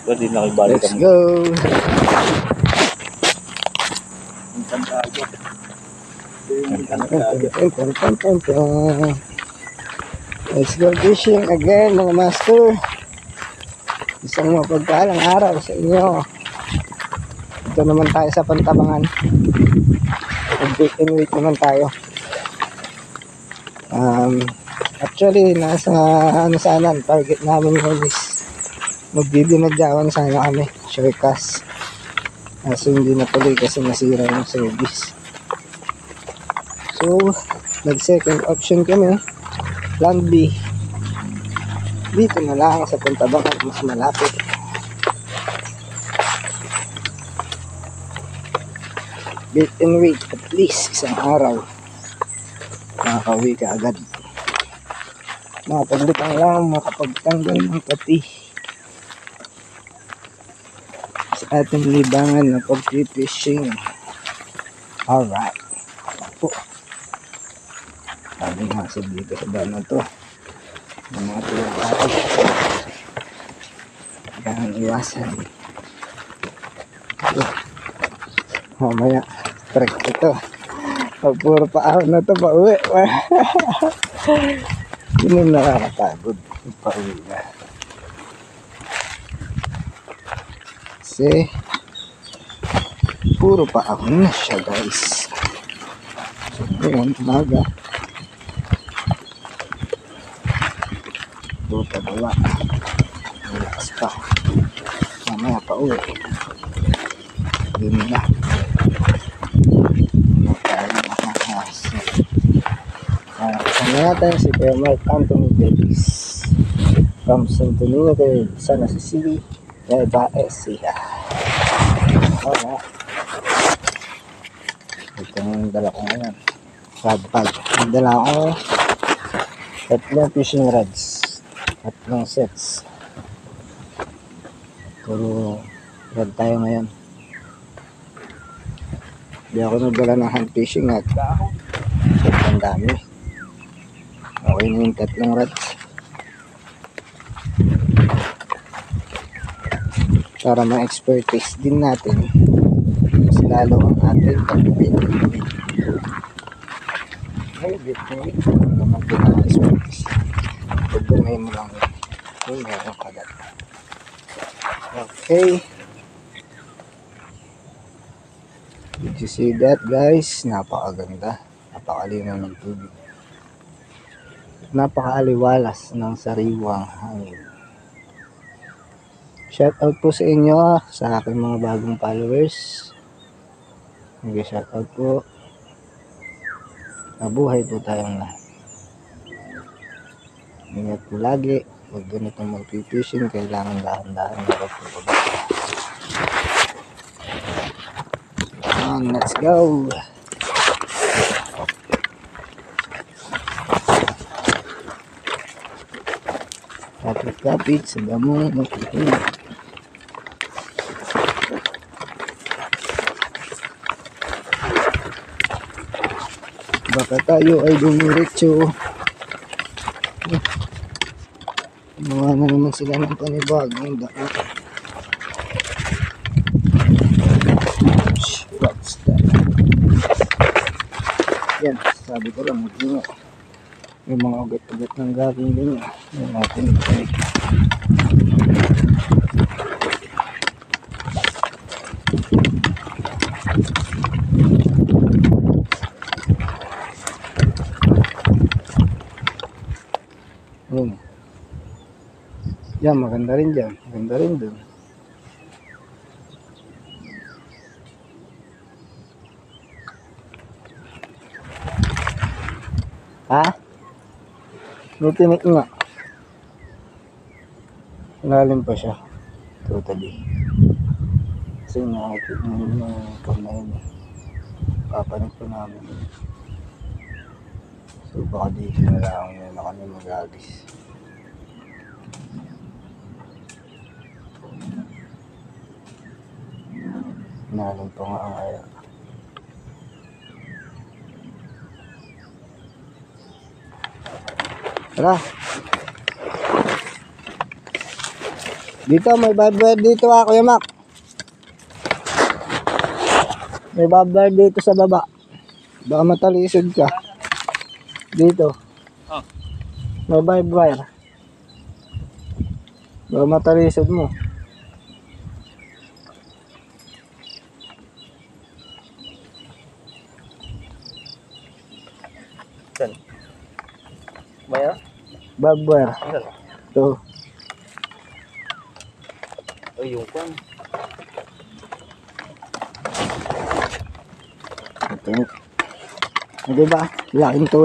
Pwede na ibalik Let's go. Let's go fishing again mga master. Isang mapagpalang araw sa inyo. Ito naman tayo sa Pantabangan. Mag-bait and wait naman tayo. Actually nasa sana target namin ngayon is magbibinadyawan sana kami, surecast. Kaso hindi natuloy kasi nasira yung service. So nag second option kami, plan B, dito na lang sa Pantabangan, mas malapit. Bait and wait at least isang araw, makakauwi ka agad. Makapaglutang lang, makapagtanggal ng pati sa ating libangan ng pag-fishing. Alright po, sabi nga sa dito sa daan to yung mga tulad kailangan iwasan. Mamaya trek ito, pag puro paahon na ito pauwi. Yun yung nakakapagod pauwi na kasi puro paahon na siya guys. So ngayon umaga puro pababa, malakas pa, mamaya pauwi yun na sana natin si Kuya Mark Anthony Davis from Santo Niño de San Cecilia, Nueva Ecija. Okay, ito yung dala ko ngayon, rod bag. Dala ko 3 fishing rods, 3 sets. Puro rod tayo ngayon. Hindi ako nagdala ng hand fishing at sobrang dami. Okay na yung 3 rods para ma-expertise din natin mas lalo ang ating pag-bait. Ay, bait naman din ang expertise. Pagdamay mo lang yun, meron kagat. Okay, did you see that guys? Napakaganda, napakalinaw ng tubig, napakaaliwalas ng sariwang hangin. Shout out po sa inyo, sa aking mga bagong followers. Shout out po. Mabuhay po tayong lahat. Ingat po lagi. Huwag ganitong mag-fishing, kailangan dahan-dahan na pagpapagod. Let's go. Kapit-kapit sa damong makikinig. Baka tayo ay dumiretso. Mga na naman sila ng panibagong daan. What's that? Yan, sabi ko lang, mag-ingat. Yung mga ugat-ugat ng gagawin din yung natin ibalik. Yan, maganda rin dyan, maganda rin dun. Ha? Nutinik nga. Lalim pa siya. Totally. Kasi nakakit mo yung kamay niya. Papanik pa namin. So baka dito na lang yun na kami mag-agis. Lalim pa nga ang air. Tara. Dito, may barbell dito Kuya Mac. May barbell dito sa baba. Baka matalisod ka. Dito. Oh. May barbed wire. Baka matalisod mo. Saan? Maya? Barbed wire. Saan? Ito. Ay, yung kwan. Ito. Diba? Laking tulong.